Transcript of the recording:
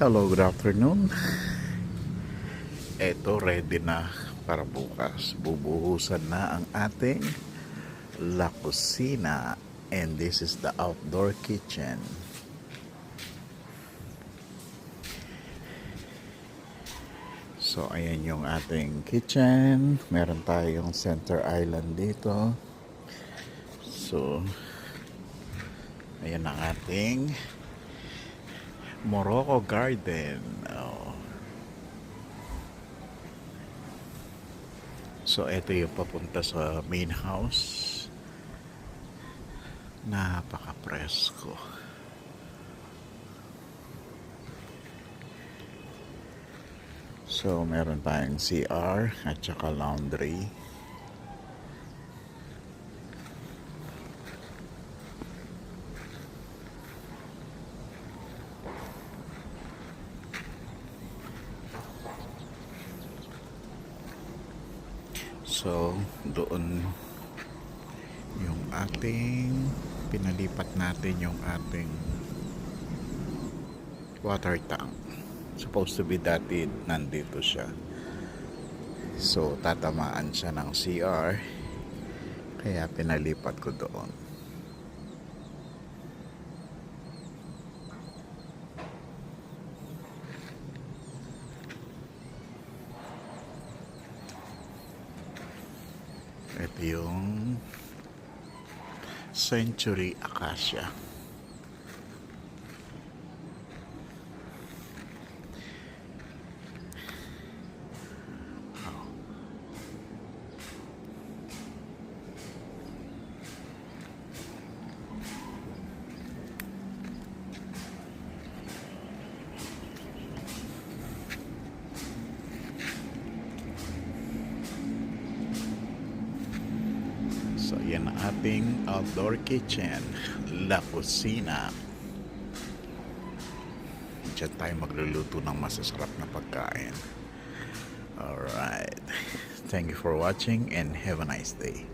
Hello, good afternoon. Eto, ready na para bukas. Bubuhusan na ang ating La Cocina. And this is the outdoor kitchen. So, ayan yung ating kitchen. Meron tayong center island dito. So, ayan ang ating Morocco garden. Oh. So, ito yung papunta sa main house. Napaka-presko. So, meron tayong CR at saka laundry. So, doon yung pinalipat natin yung ating water tank. Supposed to be dati nandito siya. So, tatamaan siya ng CR. Kaya pinalipat ko doon. Ito yung Century Acacia. So, yan ang ating outdoor kitchen, La Cocina. Diyan tayo magluluto ng masasarap na pagkain. Alright. Thank you for watching and have a nice day.